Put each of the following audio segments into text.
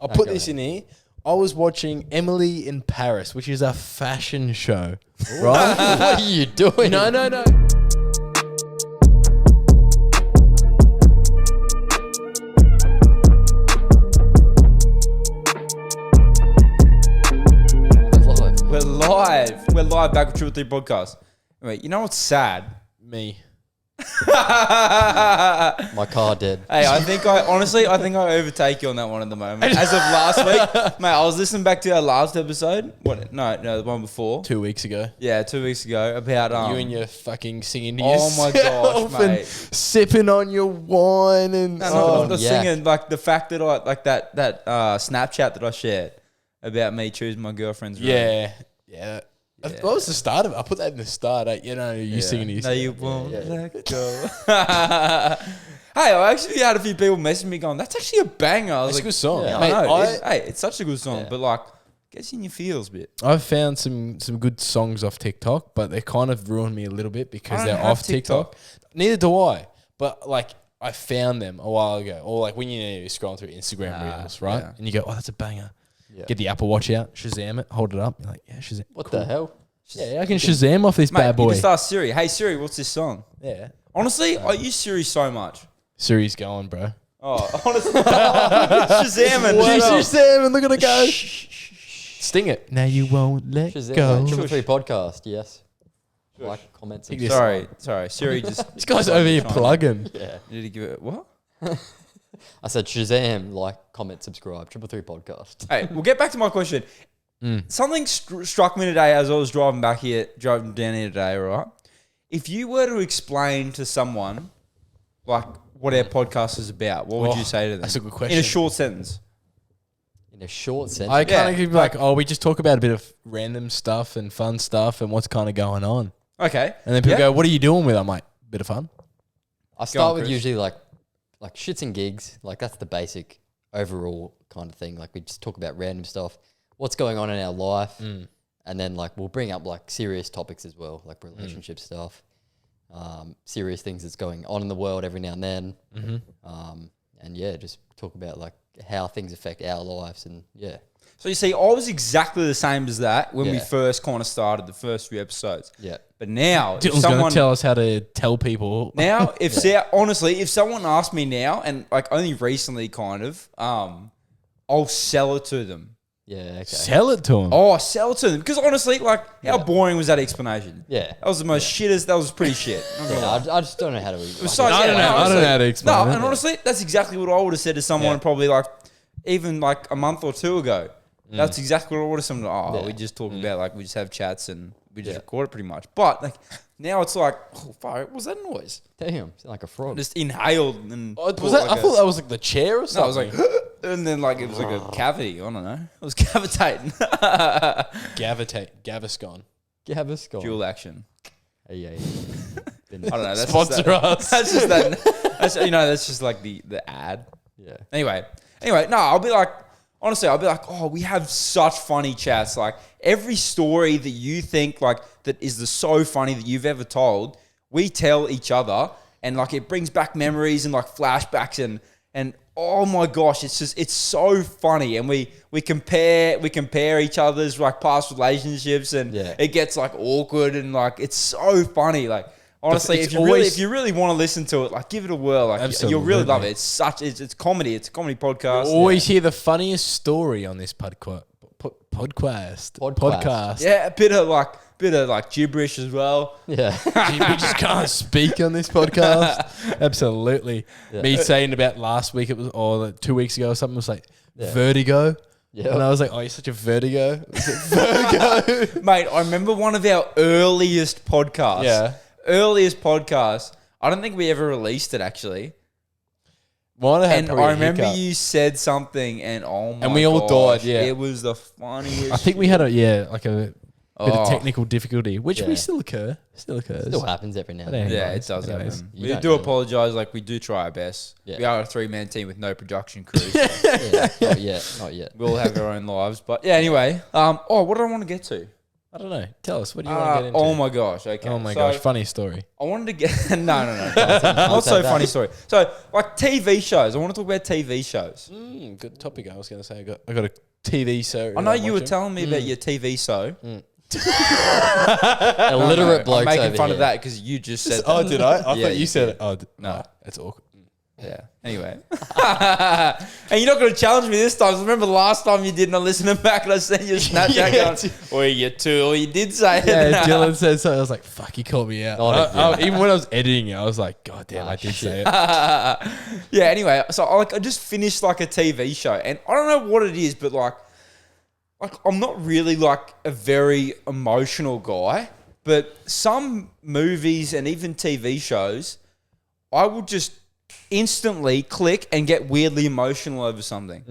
I'll put this in here. I was watching Emily in Paris, which is a fashion show, right? What are you doing? No. We're live back with 3 podcast. Wait, you know what's sad? Me. My car did. Hey, I think I overtake you on that one at the moment. As of last week, mate, I was listening back to our last episode. What? No, the one before. 2 weeks ago. Yeah, 2 weeks ago about You and your fucking singing to Oh my yourself gosh, and mate. sipping on your wine and the singing, like the fact that I like that Snapchat that I shared about me choosing my girlfriend's room. Yeah. What was the start of it? I put that in the start. You singing to yourself. No, you won't let go. Hey, I actually had a few people messaging me going, "That's actually a banger." I was It's a good song. Yeah, Mate, I know. It's such a good song, Yeah. but like, gets in your feels a bit. I've found some good songs off TikTok, but they kind of ruined me a little bit because I they're don't have off TikTok. Neither do I. But like, I found them a while ago, or like when you're scrolling through Instagram Reels, right? yeah. And you go, "Oh, that's a banger." Yeah. Get the Apple Watch out, Shazam it, hold it up. You're like, "Yeah, Shazam." What the hell? Yeah, I can Shazam off this Mate, bad boy. you just ask Siri, "Hey Siri, what's this song?" Yeah, Honestly, I use Siri so much. Siri's going, bro. Oh, honestly, Shazamming. Shazam and look at it go. Sting it. Now you won't let Shazam, go. like, 3 podcast, yes. Like, comments. Take this. Sorry, Siri just. This guy's over here plugging. Yeah. Did he give it what? I said Shazam, like, comment, subscribe. 3 podcast. Hey, we'll get back to my question. Something struck me today as I was driving down here today, right? If you were to explain to someone, like, what our podcast is about, what would you say to them? That's a good question. In a short sentence. In a short sentence. I kind of Yeah, give like, we just talk about a bit of random stuff and fun stuff and what's kind of going on. Okay. And then people go, "What are you doing with it?" I'm like, "Bit of fun." I start on, with Chris. usually like shits and gigs. Like, that's the basic overall kind of thing. Like, we just talk about random stuff, what's going on in our life. And then, like, we'll bring up, like, serious topics as well, like relationship stuff, serious things that's going on in the world every now and then. And, yeah, just talk about, like, how things affect our lives. And, yeah. So you see, I was exactly the same as that when we Yeah. first kind of started the first few episodes. Yeah. But now, if Dylan's going someone to tell us how to tell people. now, honestly, if someone asked me now, and like only recently, kind of, I'll sell it to them. Yeah, okay. Sell it to them. Oh, sell it to them because honestly, like, how boring was that explanation? Yeah. That was the most shittest. That was pretty shit. Yeah, I just don't know how to... So, I don't know how to explain No, it. and honestly, that's exactly what I would have said to someone probably like even like a month or two ago. That's exactly what I would have said. Oh, we just talk about like we just have chats and we just record it pretty much. But like now it's like, oh, fuck, what was that noise? Damn, sound like a frog. Just inhaled and Was that, I thought that was like the chair or no, I something. was like, and then like it was like a cavity. I don't know. It was cavitating. Gaviscon. Gaviscon. Dual action. Yeah. I don't know. That's Sponsor us. That's just that. That's that's just like the ad. Yeah. Anyway, no, I'll be like, honestly, oh, we have such funny chats. Like every story that you think like that is the so funny that you've ever told, we tell each other, and like it brings back memories and like flashbacks and oh my gosh, it's so funny, and we compare each other's like past relationships, and it gets like awkward and like it's so funny, like. Honestly, if you really want to listen to it, like give it a whirl. Like you'll really love it. It's comedy. It's a comedy podcast. You always hear the funniest story on this podcast. Yeah, a bit of like gibberish as well. Yeah. We just can't speak on this podcast. Absolutely. Yeah. Me saying about last week, it was or like 2 weeks ago or something, was like vertigo. Yeah. And I was like, "Oh, you're such a vertigo." Vertigo. Mate, I remember one of our earliest podcasts. Yeah. I don't think we ever released it actually. Mine had And probably I a remember hiccup. you said something, and oh my! And we all gosh, died, yeah. It was the funniest. I think we had a bit of Oh. technical difficulty, which we still occurs. Still happens every now and then. Yeah, it does Anyways. happen. You We don't do know. apologise. Like we do try our best. Yeah. We are a 3-man team with no production crew. So Yeah, not yet. we all have our own lives. But yeah, anyway. What did I want to get to? I don't know. Tell us. What do you want to get into? Oh my gosh. Okay. Oh my So, gosh. Funny story. I wanted to get no, not so funny story. So like TV shows. I want to talk about TV shows. Good topic. I was going to say I got a TV show. I know you were telling me about your TV show. Illiterate blokes I'm making over fun here. of that because you just said. Oh, did I? I Yeah, thought you you said did. it. Oh, No. It's awkward. Yeah. Anyway, and you're not going to challenge me this time. So remember last time you did, and I listened back and I sent you a Snapchat Yeah. going, "Or you tool." You did say it. Yeah, Dylan said something. I was like, "Fuck, you called me out." Not a Even when I was editing it, I was like, "God damn, I did say it." Yeah. Anyway, so I just finished like a TV show, and I don't know what it is, but like I'm not really like a very emotional guy, but some movies and even TV shows, I will just instantly click and get weirdly emotional over something.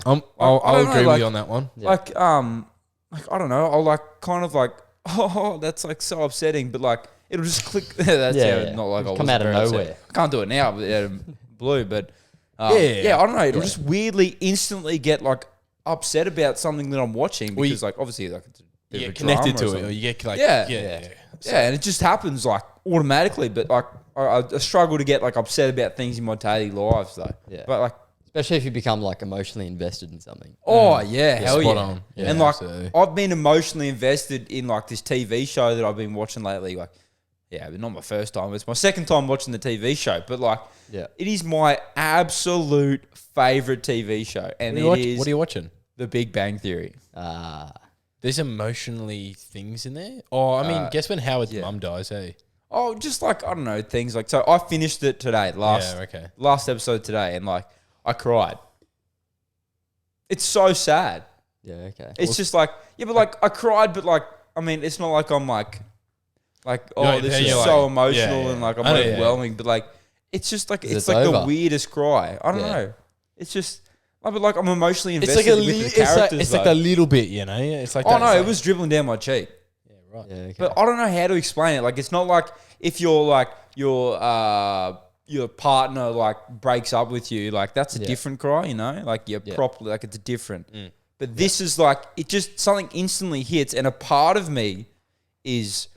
I'll I don't know, agree with like- you on that one. Like I don't know, I'll like kind of like, oh, that's like so upsetting, but like it'll just click. That's not like I Come wasn't out of very upset. nowhere. I can't do it now, but out of blue. But Yeah. I don't know. It'll just weirdly, instantly get like upset about something that I'm watching Well, because like obviously like it's a bit You of get a drama connected or to it, something. or you get like, Yeah. yeah. Yeah, and it just happens like automatically. But like I struggle to get like upset about things in my daily lives though. Yeah. But like. Especially if you become like emotionally invested in something. Oh yeah, hell spot yeah. on. Yeah, and like absolutely. I've been emotionally invested in like this TV show that I've been watching lately. Like, yeah, but not my first time. It's my second time watching the TV show. But like, Yeah. it is my absolute favorite TV show, and What it is are you watching? The Big Bang Theory. There's emotionally things in there. Oh, I mean, guess when Howard's mum dies, hey? Oh, just like I don't know things like. So I finished it today, last episode today, and like I cried. It's so sad. Yeah, okay. It's just like, yeah, but like I cried, but like, I mean, it's not like I'm like, oh, You're- this then is you're so like- emotional yeah, yeah. and like I'm I know, yeah. overwhelming, but like, it's just like, it's It's like the over. weirdest cry. I don't Yeah. know. It's just, but like I'm emotionally It's invested like a with the it's like, characters. it's like though. a little bit, you know? It's like Oh that. no, It's it like- was dribbling down my cheek. Yeah, right. Yeah, okay. But I don't know how to explain it. Like it's not like if you're like your partner like breaks up with you, like that's a different cry, you know? Like you're properly like it's different. But this is like it just something instantly hits, and a part of me is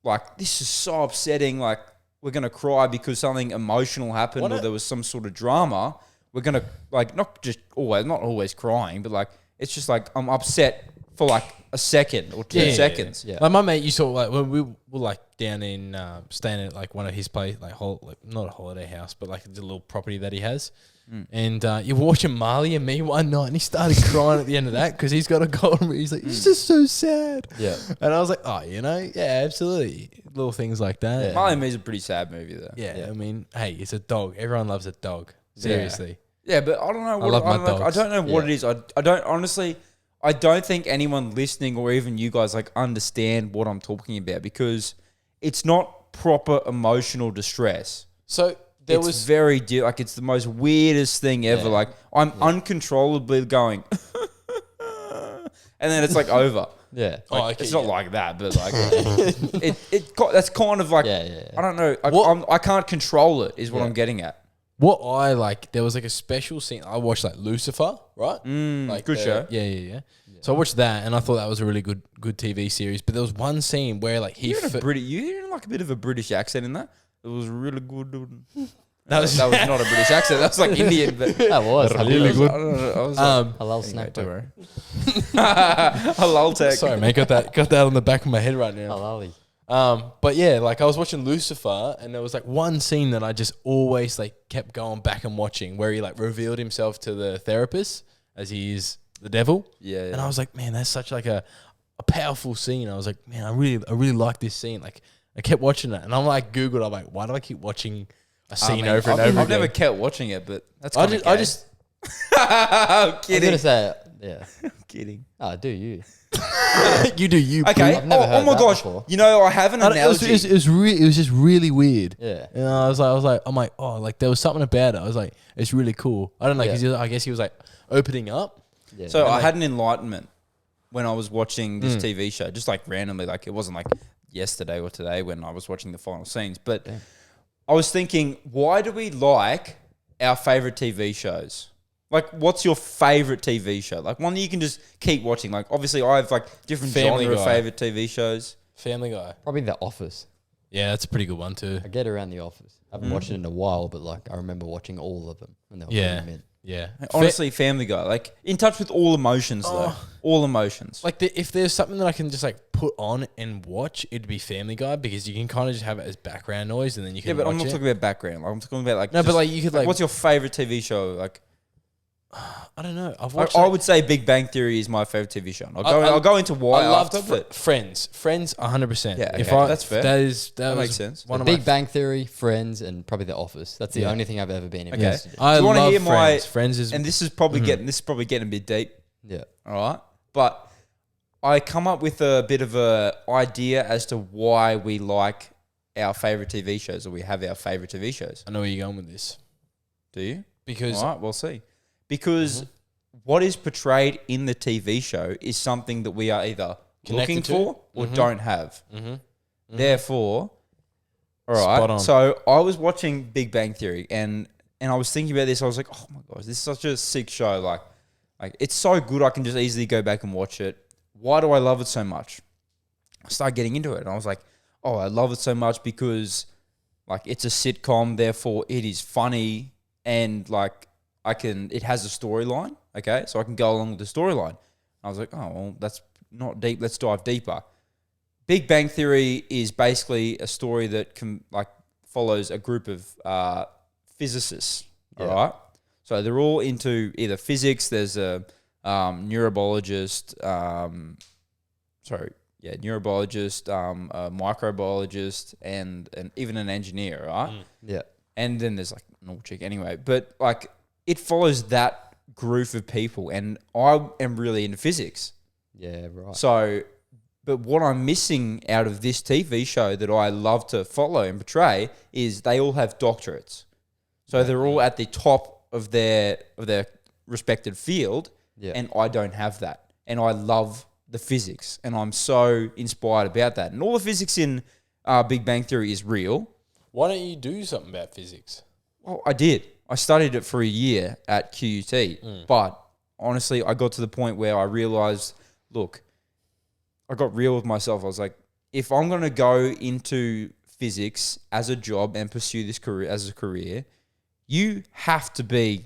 like, this is so upsetting. Like we're gonna cry because something emotional happened or there was some sort of drama. We're gonna like not always crying, but like it's just like I'm upset for like a second or 2 seconds. Yeah. Like my mate used to like when we were like down in staying at like one of his place, like not a holiday house, but like the little property that he has. And you're watching Marley and Me one night, and he started crying at the end of that because he's got a golden. He's like, it's just so sad. Yeah. And I was like, oh, you know, yeah, absolutely, little things like that. Marley and Me is a pretty sad movie though. Yeah, I mean, hey, it's a dog. Everyone loves a dog. Seriously. Yeah, but I don't know what love my I dogs. don't know what Yeah. it is. I don't honestly. I don't think anyone listening or even you guys like understand what I'm talking about because it's not proper emotional distress. So It's very like it's the most weirdest thing ever. Yeah. Like I'm uncontrollably going, and then it's like over. Yeah. Oh, okay, It's not like that, but like that's kind of like Yeah. I don't know. I can't control it. Is what I'm getting at. what I like, there was like a special scene. I watched like Lucifer, right? Like good show. Yeah. So I watched that, and I thought that was a really good TV series. But there was one scene where like he You had like a bit of a British accent in that. It was really good. that was That was not a British accent. That was like Indian, but That was really good. I don't know. I was Halal snack. don't worry. Halal tech. Sorry, man, got that on the back of my head right now. Halali. But yeah, like I was watching Lucifer, and there was like one scene that I just always like kept going back and watching, where he like revealed himself to the therapist as he is the devil. Yeah. And I was like, man, that's such like a powerful scene. I was like, man, I really like this scene. Like I kept watching it, and I'm like Googled. I'm like, why do I keep watching a scene over and over I've again? never kept watching it, but that's I kind just, of I just I'm I was kidding. gonna say, yeah. Kidding. Oh, do you? you do you. Okay. I've never oh heard my that gosh. before. You know, I have an It was, analogy. it was just really weird. Yeah. And I was like, I'm like, oh, like there was something about it. I was like, it's really cool. I don't know, because I guess he was like opening up. Yeah. So I like- had an enlightenment when I was watching this TV show, just like randomly, like it wasn't like yesterday or today when I was watching the final scenes, but I was thinking, why do we like our favorite TV shows? Like, what's your favorite TV show? Like one that you can just keep watching. Like, obviously, I have like different Family genre of Guy. favorite TV shows. Family Guy. Probably The Office. Yeah, that's a pretty good one too. I get around The Office. I haven't watched it in a while, but like I remember watching all of them when they were Yeah. putting them in. Yeah. Honestly, Family Guy, like in touch with all emotions, though. All emotions. Like if there's something that I can just like put on and watch, it'd be Family Guy because you can kind of just have it as background noise and then you can Yeah, but watch I'm not it. talking about background. Like, I'm talking about like No, but just- like you could like what's your favorite TV show? Like, I don't know. I've I, watched. I like- would say Big Bang Theory is my favorite TV show. I- I'll go into why I loved after, but Friends. Friends, 100%. Yeah, if okay, I, that's fair. That is that, That was makes sense. One of Big my, Bang Theory, Friends, and probably The Office. That's the Yeah. only thing I've ever been Okay. invested in. I Do you wanna love hear my- Friends. Friends is and this is probably getting a bit deep. Yeah. All right, but I come up with a bit of a idea as to why we like our favorite TV shows, or we have our favorite TV shows. I know where you're going with this Do you? because All right, we'll see. Because what is portrayed in the TV show is something that we are either Connected looking to. for or don't have. Mhm. Therefore, all Spot right. on. So I was watching Big Bang Theory, and I was thinking about this. I was like, oh my gosh, this is such a sick show. Like it's so good. I can just easily go back and watch it. Why do I love it so much? I started getting into it, and I was like, oh, I love it so much because like it's a sitcom. Therefore, it is funny, and like it has a storyline. Okay, so I can go along with the storyline. I was like, oh, well, that's not deep. Let's dive deeper. Big Bang Theory is basically a story that follows a group of physicists. All right, so they're all into either physics. There's a neurobiologist. Neurobiologist, a microbiologist, and even an engineer. Right, Yeah. and then there's like an old chick anyway. But like it follows that group of people, and I am really into physics. Yeah, right. So, but what I'm missing out of this TV show that I love to follow and portray is they all have doctorates. So they're all at the top of their respected field, Yeah. and I don't have that. And I love the physics, and I'm so inspired about that. And all the physics in Big Bang Theory is real. why don't you do something about physics? Well, I did. I studied it for a year at QUT, but honestly, I got to the point where I realized, look, I got real with myself. I was like, if I'm going to go into physics as a job and pursue this career as a career, you have to be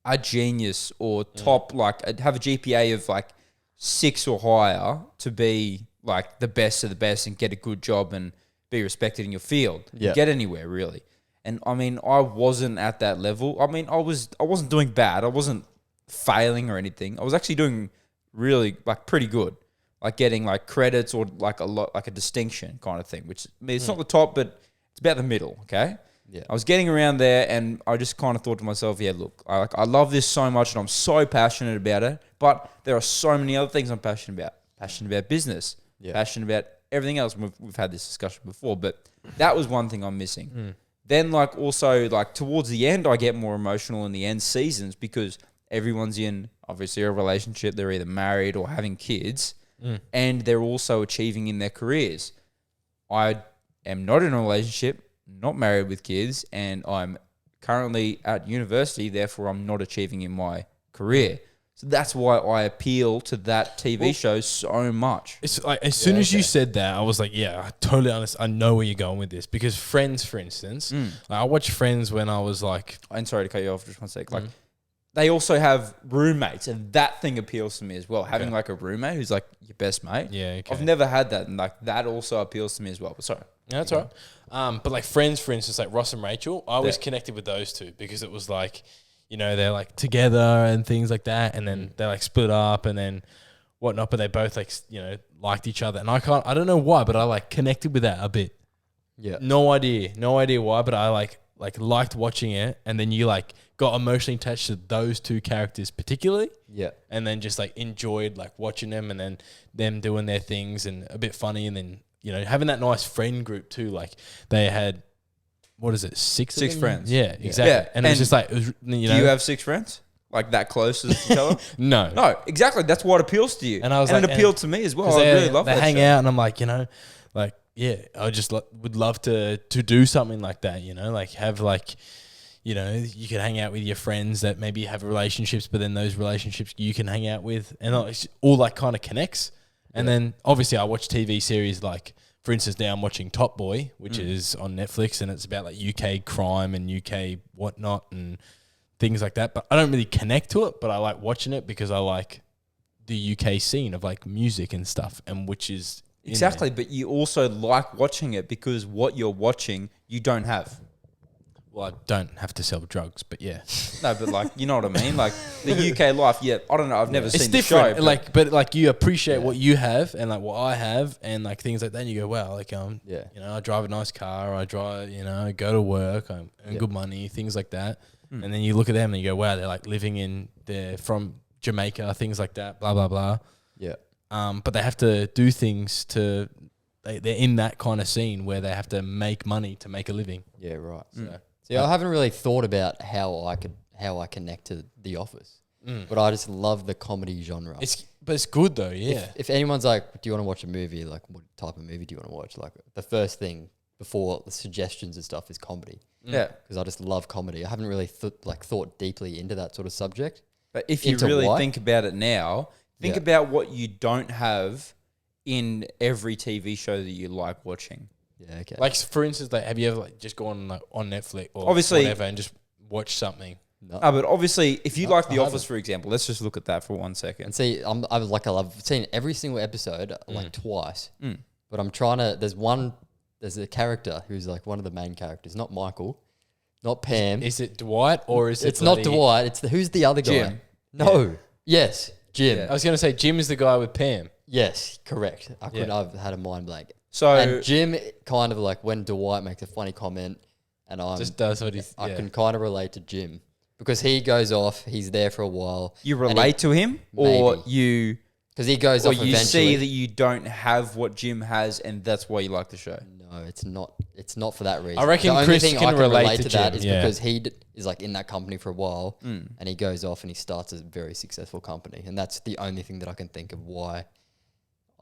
a genius or top, have a GPA of like 6 or higher to be like the best of the best and get a good job and be respected in your field. Yeah. Get anywhere really. And I mean, I wasn't at that level. I mean, I wasn't doing bad. I wasn't failing or anything. I was actually doing really like pretty good, like getting like credits or like a distinction kind of thing. Which I mean, it's not the top, but it's about the middle. Okay. Yeah. I was getting around there, and I just kind of thought to myself, yeah, look, I love this so much, and I'm so passionate about it. But there are so many other things I'm passionate about. Passionate about business. Yeah. Passionate about everything else. We've had this discussion before, but that was one thing I'm missing. Then also towards the end, I get more emotional in the end seasons because everyone's in obviously a relationship. They're either married or having kids, and they're also achieving in their careers. I am not in a relationship, not married with kids, and I'm currently at university. Therefore, I'm not achieving in my career. So that's why I appeal to that TV show so much. It's like as soon as you said that, I was like, yeah, I totally understand. I know where you're going with this because Friends, for instance, like, I watched Friends when I was like, I'm sorry to cut you off just one sec. Like, they also have roommates, and that thing appeals to me as well. Having like a roommate who's like your best mate. Yeah, okay. I've never had that, and like that also appeals to me as well. But sorry. yeah, that's all right. But like Friends, for instance, like Ross and Rachel, I was connected with those two because it was like, you know, they're like together and things like that, and then they like split up and then whatnot, but they both like, you know, liked each other, and I don't know why, but I like connected with that a bit. Yeah. No idea why, but I like liked watching it, and then you like got emotionally attached to those two characters particularly. Yeah. And then just like enjoyed like watching them and then them doing their things and a bit funny, and then, you know, having that nice friend group too. Like they had, what is it, six Six of them? friends. Yeah, exactly. Yeah. And it was And just like, it was, you know. Do you have 6 friends? Like that close to each other? No. No, exactly. That's what appeals to you. And I was it like, appealed to me as well. 'Cause I really love they that hang show. out, and I'm like, you know, like, yeah, I just would love to do something like that, you know, like have like, you know, you can hang out with your friends that maybe have relationships, but then those relationships you can hang out with, and all that kind of connects. And then obviously I watch TV series like, for instance, now I'm watching Top Boy, which is on Netflix, and it's about like UK crime and UK whatnot and things like that. But I don't really connect to it, but I like watching it because I like the UK scene of like music and stuff, and which is Exactly, but you also like watching it because what you're watching, you don't have. Well, I don't have to sell drugs, but yeah. No, but like, you know what I mean? Like the UK life, I don't know. I've never It's seen different. the show. But you appreciate what you have and like what I have and like things like that. And you go, wow, like, you know, I drive a nice car. I drive, you know, go to work. I earn good money, things like that. And then you look at them and you go, wow, they're like they're from Jamaica, things like that, blah, blah, blah. Yeah. But they have to do things they're in that kind of scene where they have to make money to make a living. Yeah, right. So I haven't really thought about how I connect to The Office, but I just love the comedy genre. But it's good though, yeah. If anyone's like, do you want to watch a movie? Like, what type of movie do you want to watch? Like, the first thing before the suggestions and stuff is comedy. Yeah, because I just love comedy. I haven't really thought deeply into that sort of subject. but if you really think about it now, think about what you don't have in every TV show that you like watching. Yeah, okay. Like, for instance, like, have you ever like just gone like on Netflix or Obviously- whatever and just watched something? No. But obviously, if you like The I Office, for example, let's just look at that for 1 second. And see, I've seen every single episode like twice, but I'm trying to. There's a character who's like one of the main characters, not Michael, not Pam. Is it Dwight or is it? It's not Dwight. It's who's the other guy? Jim. No. Yes, Jim. Yeah. I was gonna say Jim is the guy with Pam. Yes, correct. Yeah. I've had a mind blank. So And Jim kind of like when Dwight makes a funny comment, and Just does what I can kind of relate to Jim because he goes off. He's there for a while. you relate to him, or Maybe. Because he goes or off you eventually. see that you don't have what Jim has, and that's why you like the show. No, it's not. It's not for that reason. I reckon the only Chris thing can I can relate relate to to that Jim, is yeah. because he is like in that company for a while, and he goes off and he starts a very successful company, and that's the only thing that I can think of why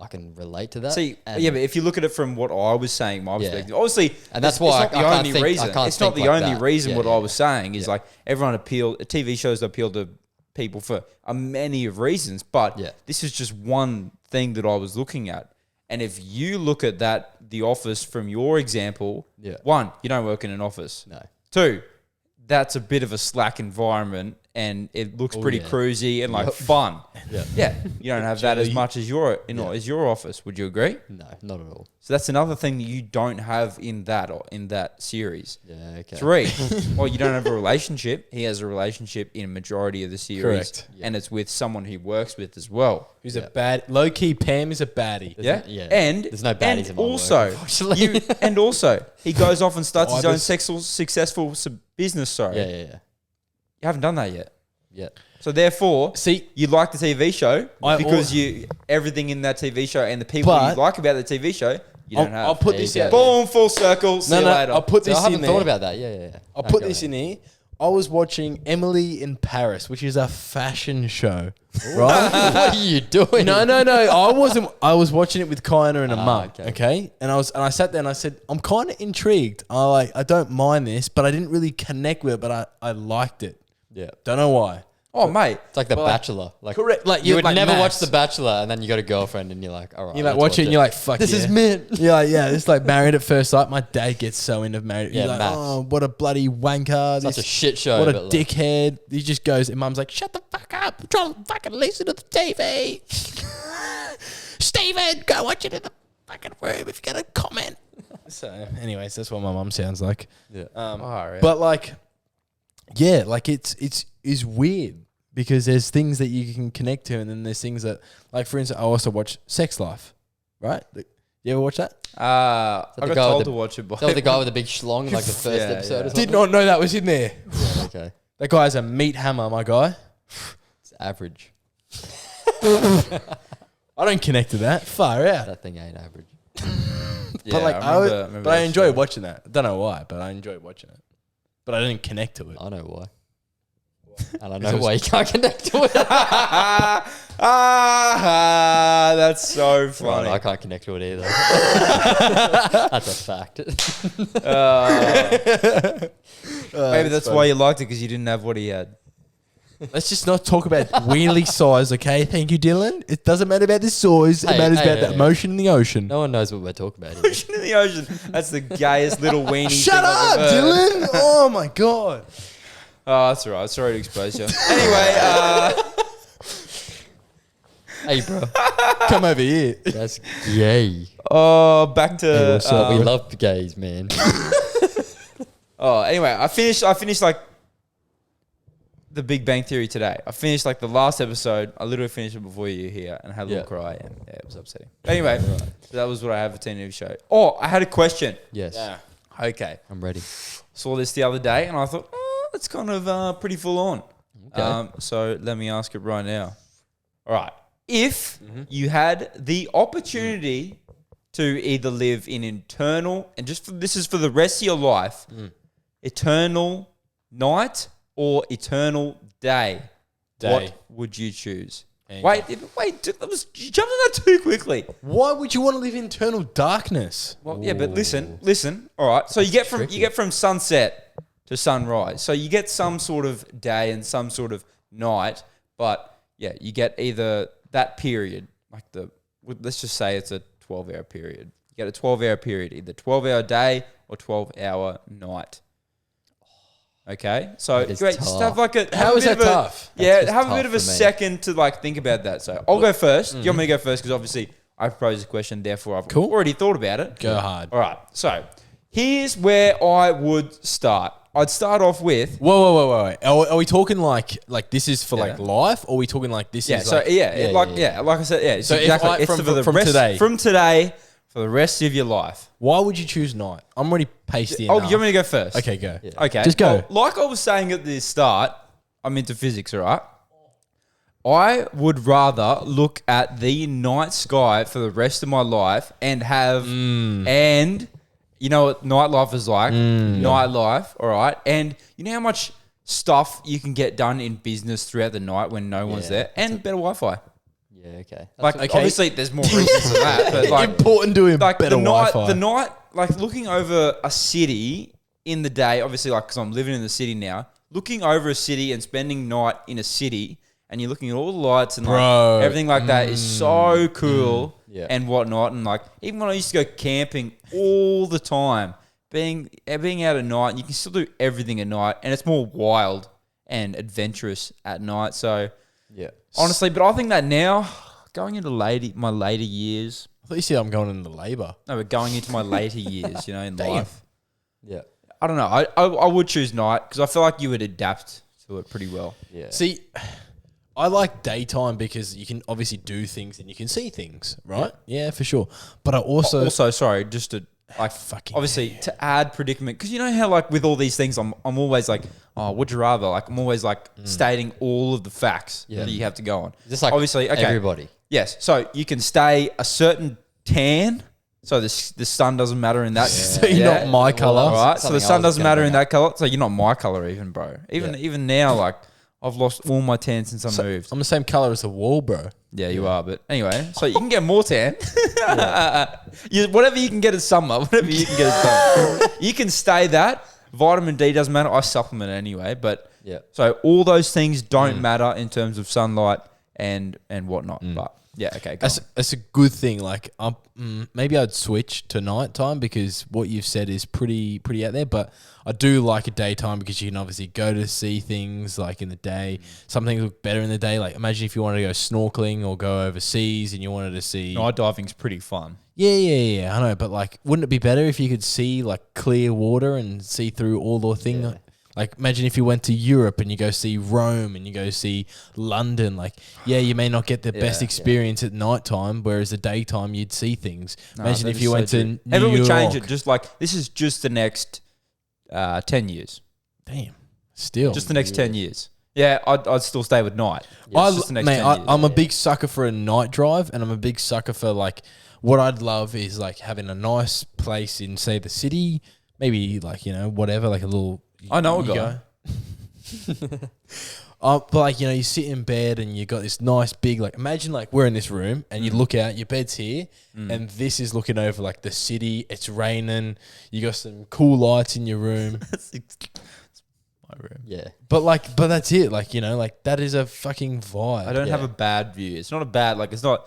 I can relate to that. See, And- yeah, but if you look at it from what I was saying, my Yeah. perspective, obviously, And that's it's why not I the can't only think- I reason. can't It's not think the like only that. reason Yeah, what yeah. I was saying is like everyone TV shows appeal to people for a many of reasons, but Yeah. this is just one thing that I was looking at. And if you look at that, The Office from your example, Yeah. 1, you don't work in an office. No. 2, that's a bit of a slack environment and it looks pretty yeah. cruisy and like fun. Yeah. Yeah, you don't have that as much as your office. Would you agree? No, not at all. So that's another thing that you don't have in that series. Yeah. Okay. 3, well, you don't have a relationship. He has a relationship in a majority of the series, Correct. and it's with someone he works with as well. Who's a bad low key? Pam is a baddie. Yeah, yeah. and There's no baddies and in my work, also, unfortunately. and also, he goes off and starts his own Ibis. successful business. Sorry, Yeah. you haven't done that yet. Yeah. So therefore, See, you like the TV show I because al- you everything in that TV show and the people But- you like about the TV show, you don't have. I'll put There this you out. go. Boom, full circle. See you later. I'll put So this I haven't in thought there. about that. Yeah. I'll put this in here. I was watching Emily in Paris, which is a fashion show, right? What are you doing? No. I wasn't. I was watching it with Kyner and a mum. okay. Okay, and I sat there and I said, I'm kind of intrigued. I don't mind this, but I didn't really connect with it. But I liked it. Yeah. Don't know why. Oh, mate. It's like The Bachelor. Like Correct. Like you would like never Max. watch The Bachelor, and then you got a girlfriend, and you're like, all right. You like let's watch it and you're like, fuck this yeah. is mint. You're like, yeah, it's like Married at First Sight. My dad gets so into Married. Yeah, He's like, Max. oh, what a bloody wanker. Such this- a shit show. What a but like- dickhead. He just goes, and mum's like, shut the fuck up. I'm trying to fucking listen to the TV. Steven, go watch it in the fucking room if you're going to comment. So, anyways, that's what my mum sounds like. Yeah. But like, yeah, like it's weird because there's things that you can connect to, and then there's things that, like for instance, I also watch Sex Life, right? You ever watch that? I the got guy with told the- to watch it. By Is that with the guy with the big schlong in like the first Yeah, episode yeah. or something? Did not know that was in there. Yeah, okay. That guy's a meat hammer, my guy. It's average. I don't connect to that. Far out. That thing ain't average. Yeah, But like, remember but I that enjoy show. watching that. I don't know why, but I enjoy watching it. But I didn't connect to it. I know why. And I know why you can't connect to it. That's so Right, funny. I can't connect to it either. That's a fact. Maybe that's why you liked it, because you didn't have what he had. Let's just not talk about wheelie size, okay? Thank you, Dylan. It doesn't matter about the size. It matters about the motion in the ocean. No one knows what we're talking about here. Ocean in the ocean. That's the gayest little weenie. Shut up, Dylan. Oh, my God. Oh, that's all right. Sorry to expose you. Anyway, Hey, bro. Come over here. That's gay. back to Hey, what's up? We love gays, man. Anyway, I finished like the Big Bang Theory today. I finished like the last episode. I literally finished it before you were here and had a little cry, and it was upsetting. Anyway, so that was what I have for TV show. Oh, I had a question. Yes. Yeah. Okay. I'm ready. Saw this the other day and I thought, it's kind of pretty full on. Okay. So let me ask it right now. All right. If you had the opportunity to either live in eternal, and this is for the rest of your life, eternal night or eternal day, what would you choose? Wait, you jumped on that too quickly. Why would you want to live in eternal darkness? Well, yeah, but listen. All right, so you get from sunset to sunrise. So you get some sort of day and some sort of night, but yeah, you get either that period, like let's just say it's a 12-hour period. You get a 12-hour period, either 12-hour day or 12-hour night. Okay, so great. Just have like a. How is that tough? Yeah, have a bit of a second to like think about that. So I'll go first. You want me to go first? Because obviously I proposed a question, therefore I've already thought about it. Go hard. All right, so here's where I would start. I'd start off with. Whoa. Are we talking like this is for like life, or are we talking like this is? So like, like I said, it's So exactly. if It's for the from rest, today. from today for the rest of your life. Why would you choose night? I'm already pasty Oh, enough. you want me to go first? Okay, go. Yeah. Okay. Just go. Well, like I was saying at the start, I'm into physics, all right? I would rather look at the night sky for the rest of my life and have, and you know what nightlife is like? Nightlife, all right? And you know how much stuff you can get done in business throughout the night when no one's there? And better Wi-Fi. Yeah, okay. Obviously there's more reasons than that, but like, Important doing like better Wi-Fi. the night, like looking over a city in the day, obviously, like because I'm living in the city now, looking over a city and spending night in a city, and you're looking at all the lights and like everything like that is so cool and whatnot. And like even when I used to go camping all the time, being out at night, you can still do everything at night, and it's more wild and adventurous at night. So Yeah. honestly, but I think that now, going into my later years. I thought you said I'm going into labour. No, but going into my later years, you know, in life. Yeah. I don't know. I would choose night because I feel like you would adapt to it pretty well. Yeah. See, I like daytime because you can obviously do things and you can see things, right? Yeah, for sure. But I also Sorry, just to like fucking obviously to add predicament, because you know how like with all these things, I'm always like, oh, would you rather? Like I'm always like stating all of the facts that you have to go on. Just like obviously, okay, everybody. yes. So you can stay a certain tan. So the sun doesn't matter in that. So you're not my colour. All right. So Something the sun I was doesn't gonna matter bring in that color. So you're not my color even, bro. Even now, like I've lost all my tan since I moved. I'm the same colour as the wall, bro. Yeah, you are. But anyway, so you can get more tan. Whatever you can get at summer. Whatever you can get at summer. You can stay that. Vitamin D doesn't matter. I supplement it anyway. But Yeah. so all those things don't matter in terms of sunlight and whatnot. But yeah, okay. Go on. That's a good thing. Like, maybe I'd switch to nighttime because what you've said is pretty out there. But I do like a daytime because you can obviously go to see things like in the day. Some things look better in the day. Like, imagine if you wanted to go snorkeling or go overseas and you wanted to see. Night diving's pretty fun. Yeah. I know, but like, wouldn't it be better if you could see like clear water and see through all the thing? Yeah. Like, imagine if you went to Europe and you go see Rome and you go see London. Like, yeah, you may not get the best experience at nighttime, whereas the daytime you'd see things. Imagine if you went to New Maybe we York. change it. Just like this is just the next 10 years. Damn, still. Just the next 10 years. Yeah, I'd still stay with night. Just the next 10 years. I'm a big sucker for a night drive, and I'm a big sucker for like what I'd love is like having a nice place in, say, the city, maybe like, you know, whatever, like a little. I know a you guy. But like, you know, you sit in bed and you got this nice big, like, imagine like we're in this room and you look out, your bed's here, and this is looking over like the city. It's raining. You got some cool lights in your room. It's room. Yeah. But that's it. Like, you know, like that is a fucking vibe. I don't have a bad view. It's not a bad, like, it's not.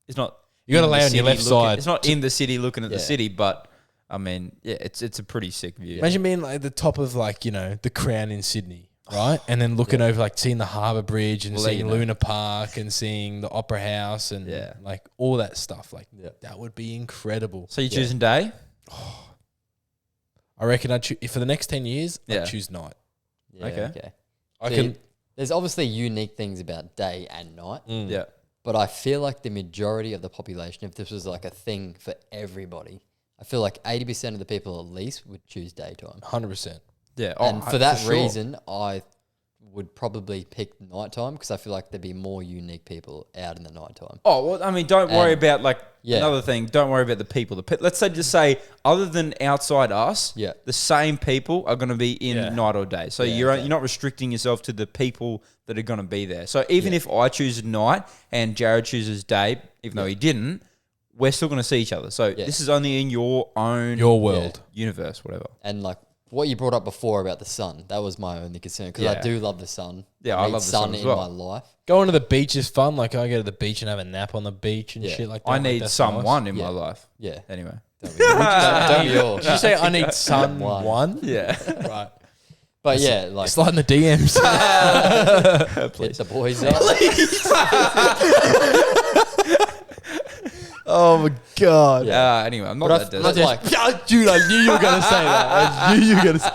You got to in lay the on your city left looking- side. It's not in the city looking at the Yeah. city, but I mean, yeah, it's a pretty sick view. Imagine being like the top of like, you know, the Crown in Sydney, right? And then looking over, like seeing the Harbour Bridge and We'll let seeing you know. Luna Park and seeing the Opera House and Yeah. like all that stuff. Like Yeah. that would be incredible. So you're choosing day? I reckon for the next 10 years, Yeah. I'd choose night. Yeah. Okay. Okay. I See, can. There's obviously unique things about day and night, Yeah. but I feel like the majority of the population, if this was like a thing for everybody, I feel like 80% of the people at least would choose daytime. 100%. Yeah. And for that sure. reason, I would probably pick nighttime because I feel like there'd be more unique people out in the nighttime. Oh, well, I mean, don't worry And- about like Yeah. another thing. Don't worry about the people. Let's say, just say, other than outside us, Yeah. the same people are going to be in Yeah. night or day. So Yeah, you're okay. not restricting yourself to the people that are going to be there. So even if I choose night and Jared chooses day, even though he didn't, we're still going to see each other. So Yeah. this is only in your own Your world. universe, whatever. And like what you brought up before about the sun, that was my only concern because I Yeah. do love the sun. Yeah, I need love the sun as in well. my life. Going to the beach is fun. Like I go to the beach and have a nap on the beach and Yeah. shit like that. I Like, need that's someone in Yeah. my life. Yeah. Anyway. Don't be, don't be all. Nice. Did you say I need sun One. one? Yeah. Right. But yeah, like Slide in the DMs. hit the boys up. Oh my god. Anyway, I'm not But that I desperate. like, Yeah, dude, I knew you were gonna say that. I knew you were gonna say.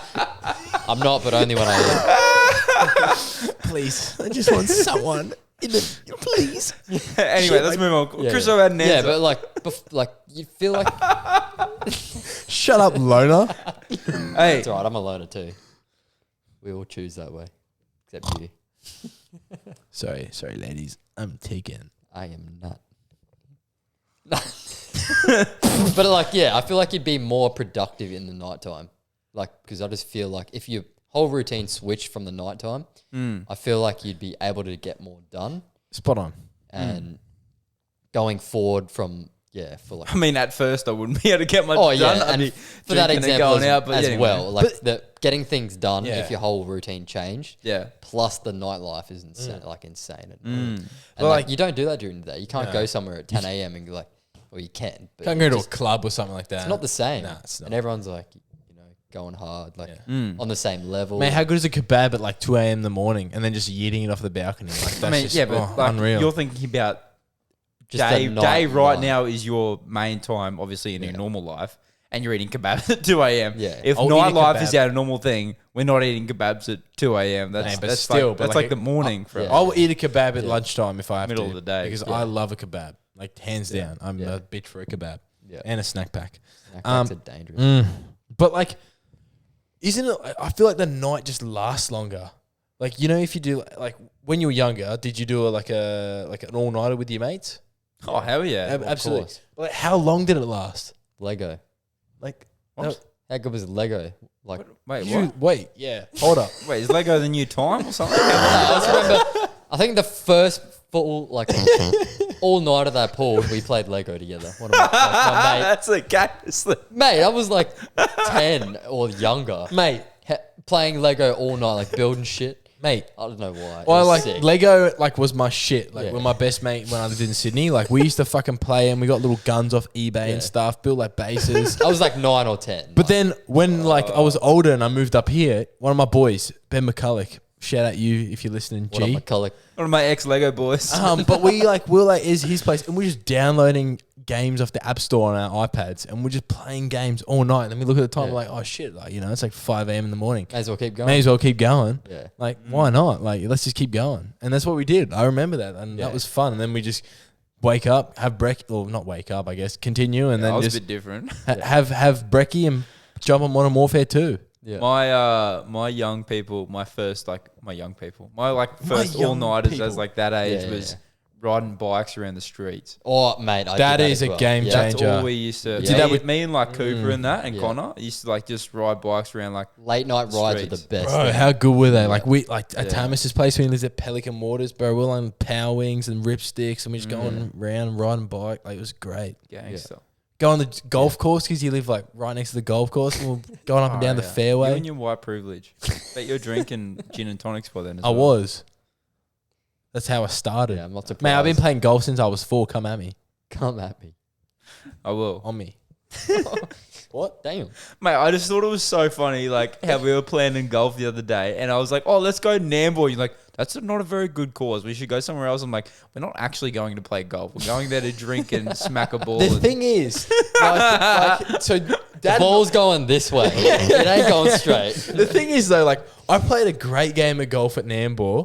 I'm not, but only when I Please, I just want someone in the. Please. Anyway, let's move on. am. Chris, I had an Yeah, answer. but like you feel like Shut up, loner. Hey, it's alright. I'm a loner too. We all choose that way, except you. Sorry, ladies. I'm taken. I am not. But like, yeah, I feel like you'd be more productive in the nighttime. Like, because I just feel like if your whole routine switched from the nighttime, I feel like you'd be able to get more done. Spot on. And going forward from, for like, I mean, at first I wouldn't be able to get much oh yeah, done. I'd and be for that drinking and example going out, but as anyway. well, like the getting things done Yeah. if your whole routine changed. Yeah. Plus the nightlife is insane, like insane. And Well, like, like- you don't do that during the day. You can't go somewhere at 10 a.m. and be like, well, you can, but Can't go to a just- club or something like that. it's not the same. Nah, it's not. And everyone's like, going hard, like on the same level. Man, how good is a kebab at like 2 a.m. in the morning and then just yeeting it off the balcony? Like that's I mean, just but like, unreal. you're thinking about Just day the night right life. now is your main time, obviously, in your normal life, and you're eating kebabs at 2 a.m. Yeah. If I'll eat a nightlife is kebab. our normal thing, we're not eating kebabs at 2 a.m. That's, Man, but that's still, like, but that's like like the morning for yeah. us. I'll eat a kebab at lunchtime if I have Middle to. of the day. Because Yeah. I love a kebab. Like, hands down. I'm Yeah. a bitch for a kebab. Yeah. And a snack pack. Snack packs are dangerous. But like, isn't it? I feel like the night just lasts longer. Like, you know, if you do like when you were younger, did you do like an all nighter with your mates? Oh, hell yeah. Absolutely. course. But like, how long did it last? Lego. Like, What? How good was Lego? Like, Wait, you what? wait, yeah, hold up. Wait, is Lego the new time or something? I just remember, I think the first full, like, all nighter that I pulled, we played Lego together. One of my That's a game. mate, I was like 10 or younger. Mate, Playing Lego all night, like building shit. mate. I don't know why. It Well, was like sick. Lego, like was my shit. Like Yeah. with my best mate when I lived in Sydney, like we used to fucking play and we got little guns off eBay and stuff, build like bases. I was like 9 or 10. But then when like I was older and I moved up here, one of my boys, Ben McCulloch, shout out you if you're listening, What up, G. McCulloch? One of my ex-Lego boys. But we were like is his place and we're just downloading games off the App Store on our iPads and we're just playing games all night. And then we look at the time, Yeah. we're like, oh shit, like you know, it's like 5 a.m. in the morning. May as well keep going. May as well keep going. Yeah. Like, why not? Like, let's just keep going. And that's what we did. I remember that. And Yeah. that was fun. And then we just wake up, have or not wake up, I guess, continue, and I then was just a bit different. have brekkie and jump on Modern Warfare 2. Yeah. My young people, my first like first all young nighters people. as like that age Yeah, was yeah. riding bikes around the streets. Oh, mate, I That did is as a well. game Yeah. changer. That's all we used to. Did Me, that with- me and like Cooper and that and Yeah. Connor used to like just ride bikes around like Late night rides are the Streets. best. Bro, thing. how good were they? Like, we, like, at Yeah. Thomas's place, when he lives at Pelican Waters, bro, we're on power wings and ripsticks, and we're just going round and riding bike. Like, it was great. gangster. go on the golf course because you live like right next to the golf course, and we're going up and down the You fairway. and your white privilege. Bet you're drinking gin and tonics by then as I well. was. That's how I started. Yeah, I'm not surprised. Man, I've been playing golf since I was 4. Come at me. Come at me. I will. On me. What? Damn. Mate, I just thought it was so funny, like how we were playing golf the other day, and I was like, "Oh, let's go Nambour." You're like, "That's not a very good cause. We should go somewhere else." I'm like, "We're not actually going to play golf. We're going there to drink and smack a ball." The and- thing is, so The Dad, ball's going this way. It ain't going straight. the thing is though, like I played a great game of golf at Nambour,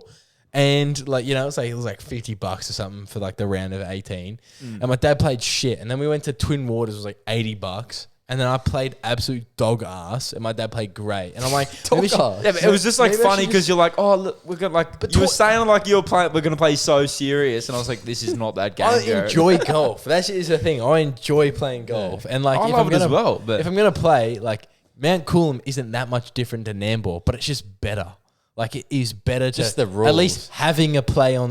and like it was like $50 or something for like the round of 18, and my dad played shit, and then we went to Twin Waters, it was like $80. And then I played absolute dog ass, and my dad played great. And I'm like, maybe she- ass? Yeah, but it was just like Maybe I funny should because just- you're like, "Oh, look, we're gonna like." But You were talk- saying like you're playing, we're gonna play so serious, and I was like, "This is not that game." I Garrett. enjoy golf. That is the thing. I enjoy playing golf, and like I if love I'm it as gonna, well, but- if I'm gonna play, like Mount Coolum isn't that much different to Nambour, but it's just better. Like it is better to Just the at rules. least having a play on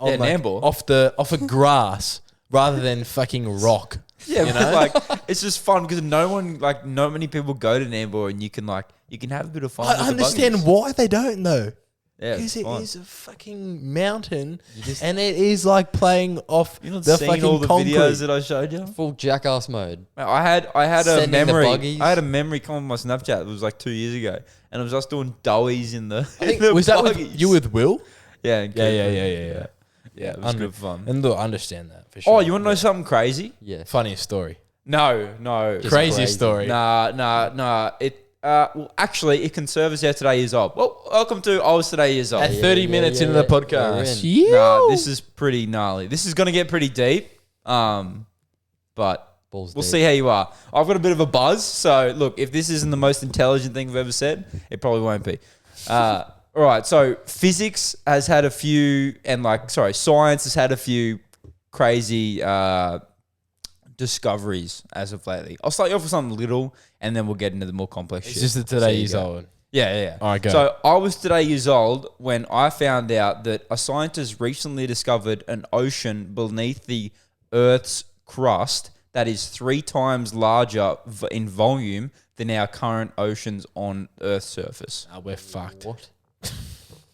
Yeah, like, Nambour. off a grass rather than fucking rock. Yeah, you but know? like it's just fun because not many people go to Nambour, and you can have a bit of fun. with I the understand buggies. why they don't though. Yeah, Because it fun. is a fucking mountain, and it is like playing off You're not the seeing fucking all the concrete. videos that I showed you. Full jackass mode. Mate, I had a Sending the memory. buggies. I had a memory come on my Snapchat. It was like 2 years ago, and it was us doing doughies in the. I think, in the was that buggies. with you with Will? Yeah, and Yeah, Cooper. yeah. Yeah, it was good fun. And look, I understand that for sure. Oh, you want to know something crazy? Yeah. Funniest story? No. Just Craziest crazy. story. Nah. Well, actually, it can serve as our today years old. Well, welcome to I was today years old. At 30 minutes into the We're podcast. in. Nah, this is pretty gnarly. This is gonna get pretty deep. But Balls we'll deep. see how you are. I've got a bit of a buzz, so look, if this isn't the most intelligent thing I've ever said, it probably won't be. All right, so physics has had a few, science has had a few crazy discoveries as of lately. I'll start you off with something little, and then we'll get into the more complex It's shit. just the So today you years go. old. Yeah. All right, go. So I was today years old when I found out that a scientist recently discovered an ocean beneath the Earth's crust that is 3 times larger in volume than our current oceans on Earth's surface. We're fucked. What?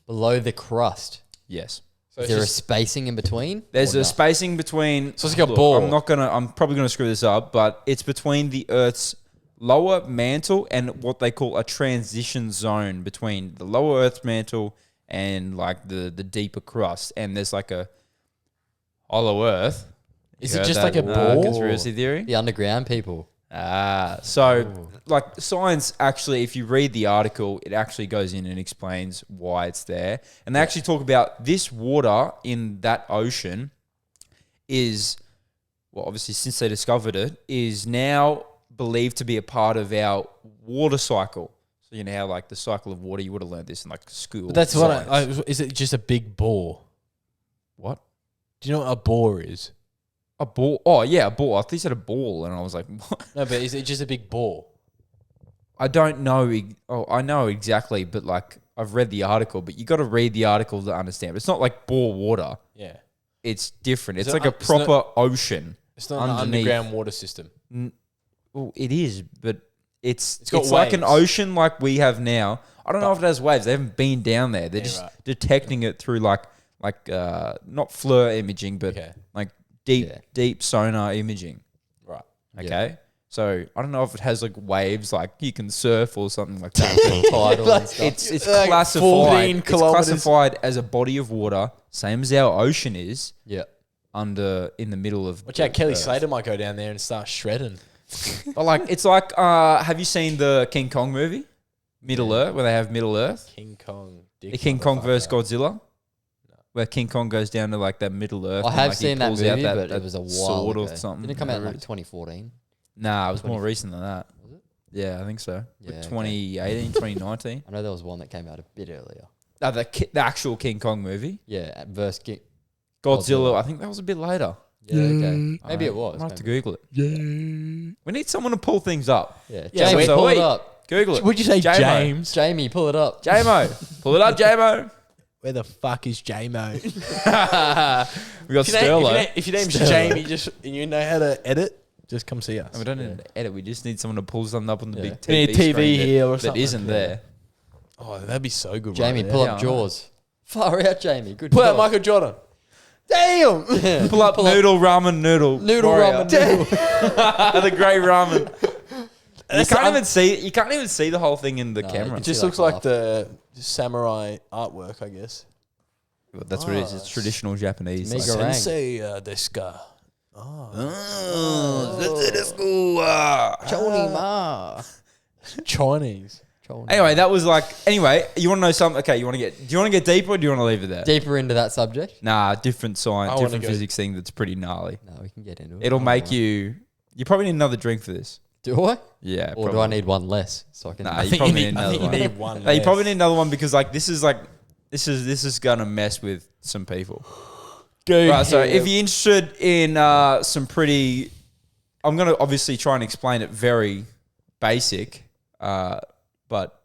Below the crust. Yes. So Is it's there a just- spacing in between? There's Or a not? spacing between. So it's like a ball. I'm probably gonna screw this up, but it's between the Earth's lower mantle and what they call a transition zone between the lower Earth's mantle and like the deeper crust. And there's like a hollow Earth. Is You it heard just that, like a ball? conspiracy theory? The underground people. So like science actually, if you read the article, it actually goes in and explains why it's there. And they actually talk about this water in that ocean is, well, obviously since they discovered it, is now believed to be a part of our water cycle. So you know how like the cycle of water, you would have learned this in like school. But that's what science. is it just a big bore? What? Do you know what a bore is? A ball? Oh yeah, a ball. I thought you said a ball, and I was like, what? No, but is it just a big bore? I don't know. I know exactly, but like I've read the article, but you got to read the article to understand. It's not like bore water. Yeah. It's different. It's So like a it's not- proper ocean. It's not an Underneath. underground water system. Well, it is, but it's got like an waves. ocean like we have now. I don't know if it has waves. They haven't been down there. They're Yeah, just right. detecting it through like not FLIR imaging, but Okay. like Yeah. deep sonar imaging. Right. Okay. So I don't know if it has like waves, like you can surf or something like that. Tidal and stuff. It's Like 14 classified. It's kilometers. classified as a body of water, same as our ocean is, Yeah. in the middle of. Watch out, Kelly Earth. Slater might go down there and start shredding. But like it's like, have you seen the King Kong movie, Middle Earth, where they have Middle Earth, King Kong. the King Kong versus Godzilla, where King Kong goes down to like that Middle Earth. I and, have like, he seen that pulls movie, out but that it was a while sword ago. or something. Didn't it come out in like 2014? Nah, it was more recent than that. Was it? Yeah, I think so. Yeah, Like okay. 2018, 2019. I know there was one that came out a bit earlier. No, the actual King Kong movie. Yeah, versus Godzilla, Godzilla. I think that was a bit later. Yeah, okay. Maybe it was. I'll have to maybe. Google it. Yeah. We need someone to pull things up. Yeah. Yeah, Jamie, so pull wait. it up. Google it. Would you say J-Mo. James? Jamie, pull it up. JMO. Pull it up, JMO. Where the fuck is J-Mo? We got Sterlo. If your name's Jamie, just and you know how to edit, Just come see us. And we don't need to edit. We just need someone to pull something up on the big We need TV, a TV screen here or that something. isn't there. Oh, that'd be so good. Jamie, right pull there. up Jaws. Far out, Jamie. Good Pull out job. Michael Jordan. Damn. Pull up noodle ramen noodle. Noodle Warrior. ramen noodle. The great ramen. You That's can't the- even see. You can't even see the whole thing in the No, camera. It See, just like, looks like half. the samurai artwork, I guess. Well, that's what it is. It's traditional Japanese. Mega like- Garang. Sensei desu ka? Choni ma. Chinese. Choni. Anyway, that was like. Anyway, you want to know something? Okay, do you want to get deeper, or do you want to leave it there? Deeper into that subject? Nah, different science, I wanna different go- physics thing that's pretty gnarly. No, we can get into it. It'll make you. You probably need another drink for this. Do I? Yeah. Or do I need one less so I can? Nah, I you think probably you need need, I another think you one. need one. No, you probably less. need another one because this is gonna mess with some people. Go Right. So ahead. if you're interested in some pretty, I'm gonna obviously try and explain it very basic, but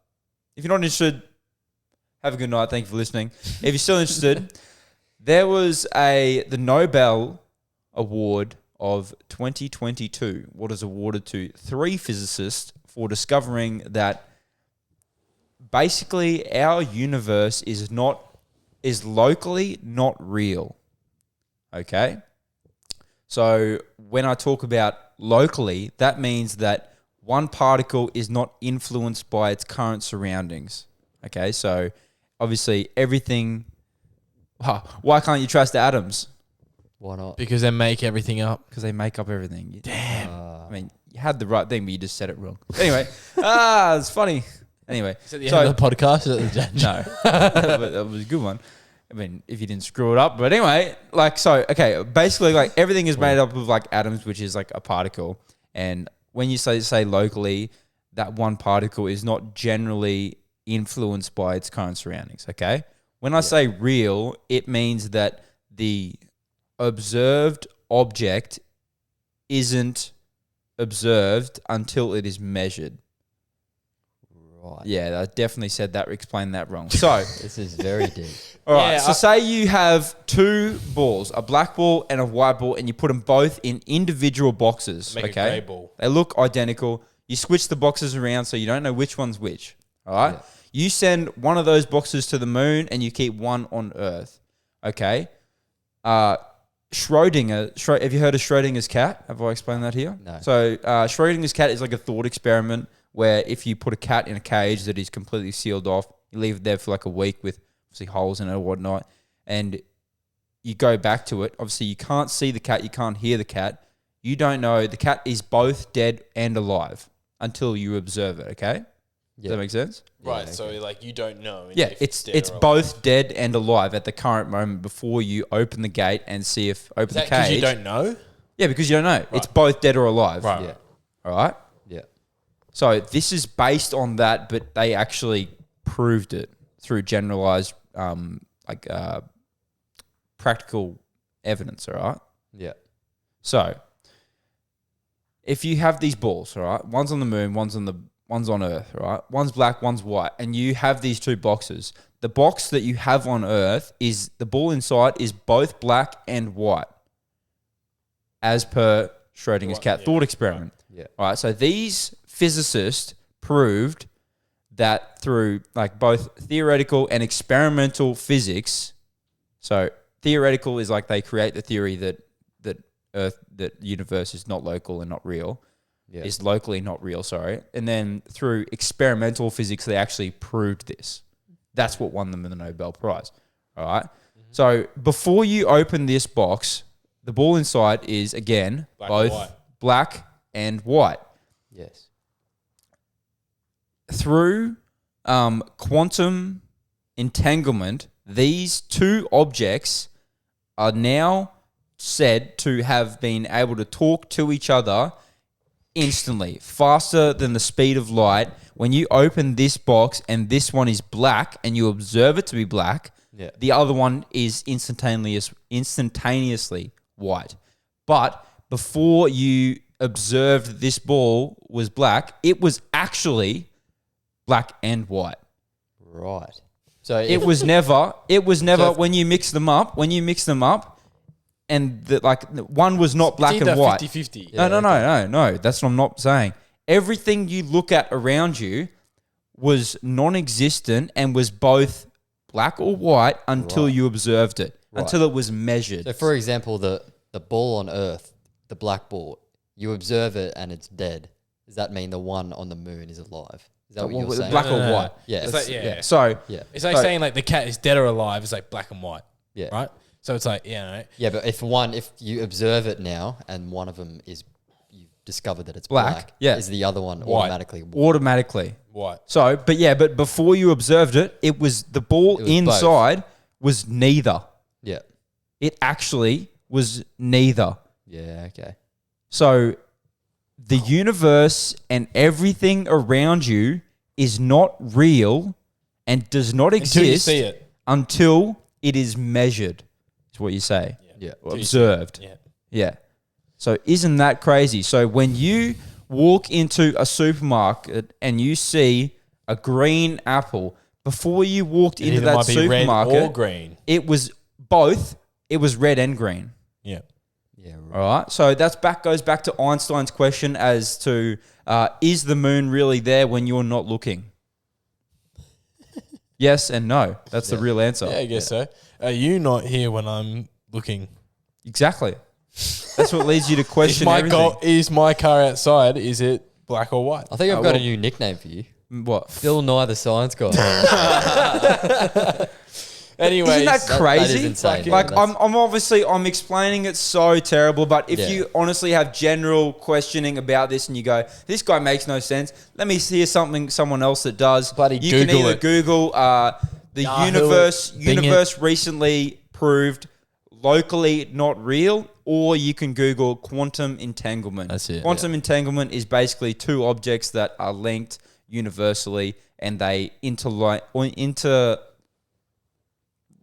if you're not interested, have a good night. Thank you for listening. If you're still interested, there was the Nobel Award of 2022. What is awarded to 3 physicists for discovering that basically our universe is locally not real. Okay? So when I talk about locally, that means that one particle is not influenced by its current surroundings. Okay? So obviously everything... Why can't you trust atoms? Why not? because they make everything up. Because they make up everything. Damn. I mean, you had the right thing, but you just said it wrong. Anyway, it's funny. Anyway, Is it the end of the podcast? Is it the judge? no, but that was a good one. I mean, if you didn't screw it up, but anyway, okay, basically, like everything is made up of like atoms, which is like a particle, and when you say locally, that one particle is not generally influenced by its current surroundings. Okay, when I say real, it means that the observed object isn't observed until it is measured. Right. Yeah, I definitely said that, explained that wrong. So, This is very deep. all right. Yeah, So, I- say you have 2 balls, a black ball and a white ball, and you put them both in individual boxes. Make a okay, grey ball. they look identical. You switch the boxes around so you don't know which one's which. All right. Yeah. You send one of those boxes to the moon, and you keep one on Earth. Okay. Schrodinger. Have you heard of Schrodinger's cat? Have I explained that here? No. So Schrodinger's cat is like a thought experiment where if you put a cat in a cage that is completely sealed off, you leave it there for like a week with obviously holes in it or whatnot, and you go back to it. Obviously, you can't see the cat, you can't hear the cat. You don't know the cat is both dead and alive until you observe it. Okay, does that make sense? Right. Yeah, So like you don't know. Yeah, if it's dead or alive. both dead and alive at the current moment before you open the gate and see if open Is the that because cage. you don't know? Yeah, because you don't know. It's both dead or alive. Right. Yeah. All right. Yeah. So this is based on that, but they actually proved it through generalized, practical evidence. All right. Yeah. So if you have these balls, all right, one's on the moon, one's on Earth, all right, one's black, one's white, and you have these 2 boxes. The box that you have on Earth is the ball inside is both black and white, as per Schrodinger's Right, cat yeah, thought experiment. Yeah. All right, so these physicists proved that through like both theoretical and experimental physics. So theoretical is like they create the theory that the universe is not local and not real, Yeah. is locally not real, sorry. And then through experimental physics, they actually proved this. That's what won them the Nobel Prize. All right. So before you open this box, the ball inside is again Black and both white. black and white. Yes. Through quantum entanglement, these 2 objects are now said to have been able to talk to each other instantly, faster than the speed of light. When you open this box and this one is black and you observe it to be black, Yeah. the other one is instantaneously white. But before you observed this ball was black, it was actually black and white. Right. So It was never So if- when you mix them up, and one was not black It's and either white. 50-50. No. That's what I'm not saying. Everything you look at around you was non-existent and was both black or white until you observed it, until it was measured. So, for example, the ball on Earth, the black ball, you observe it and it's dead. Does that mean the one on the moon is alive? Is that what you're saying? Black or white? Yeah. It's like, yeah. So Yeah. It's like saying like the cat is dead or alive. It's like black and white. Yeah. Right. So it's like Yeah, but if you observe it now and one of them is you've discovered that it's Black, black, yeah. is the other one White. automatically white? automatically. white. So, but before you observed it, it was the ball It was inside was neither. Yeah. It actually was neither. Yeah, okay. So the universe and everything around you is not real and does not exist Until you see it. until it is measured. Is what you say. Yeah. Or observed. Yeah. Yeah. So isn't that crazy? So when you walk into a supermarket and you see a green apple, before you walked into It that might be red supermarket, or green. it was both. It was red and green. Yeah. Yeah, All right. So goes back to Einstein's question as to is the moon really there when you're not looking? Yes and no. That's the real answer. Yeah, I guess so. Are you not here when I'm looking? Exactly. That's what leads you to question everything. Is my car outside? Is it black or white? I think I've got a new nickname for you. What? Phil Nye the Science Guy. Anyways, Isn't that crazy? that is insane. Like Yeah, I'm explaining it so terrible, but if Yeah. you honestly have general questioning about this and you go, this guy makes no sense, let me hear someone else that does. Bloody you can Google either it. Google the Yahoo universe. it, Bing it. Universe recently proved locally not real, or you can Google quantum entanglement. That's it. Quantum entanglement is basically two objects that are linked universally and they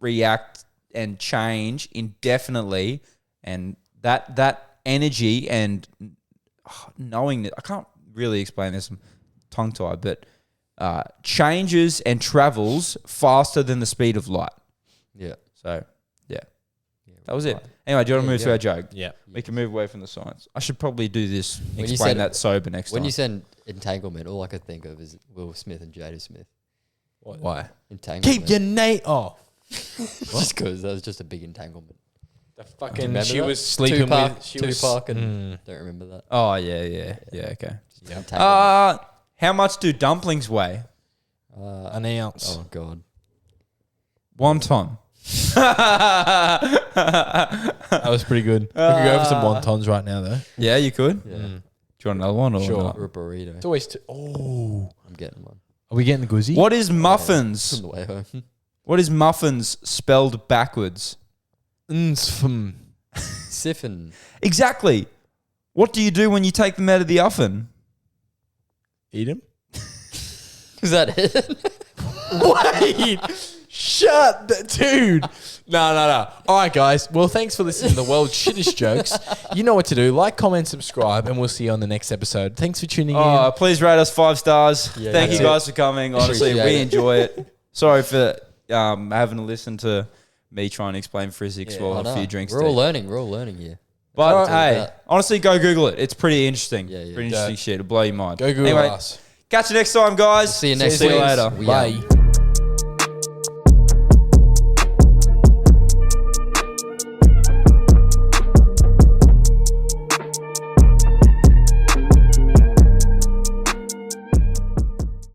react and change indefinitely, and that energy and knowing that I can't really explain this, I'm tongue tied, but changes and travels faster than the speed of light. Yeah. So that was it. Anyway, do you want to move to our joke? Yeah. We can move away from the science. I should probably do this. When you Explain said- that sober next When time. you said entanglement, all I could think of is Will Smith and Jada Smith. Why? Entanglement. Keep your name. Oh, Just because that was just a big entanglement. the fucking. Remember She that? was sleeping Tupac, with. She was. Tupac and don't remember that. Oh yeah. Okay. Entanglement. How much do dumplings weigh? An ounce. Oh god. 1 ton. That was pretty good. We could go for some wontons right now, though. Yeah, you could. Yeah. Do you want another one or Sure. not? Or a burrito. It's always. Oh. I'm getting one. Are we getting the guzzi? What is On muffins? the way home. What is muffins spelled backwards? Siphon. Exactly. What do you do when you take them out of the oven? Eat him? Is that it? Wait. Shut the dude. No. All right, guys. Well, thanks for listening to the world's shittest jokes. You know what to do. Like, comment, subscribe, and we'll see you on the next episode. Thanks for tuning in. Please rate us 5 stars. Yeah, Thank you that's guys for coming. Honestly, Appreciate we it. enjoy it. Sorry for having to listen to me trying to explain physics Yeah, while I a know. few drinks. We're all deep. learning. We're all learning here. But That's what it's all hey, about. honestly, go Google it. It's pretty interesting. Yeah, yeah. Pretty interesting shit. It'll blow your mind. Go Google Anyway, us. catch you next time, guys. See you next See you week. later. We Bye. out.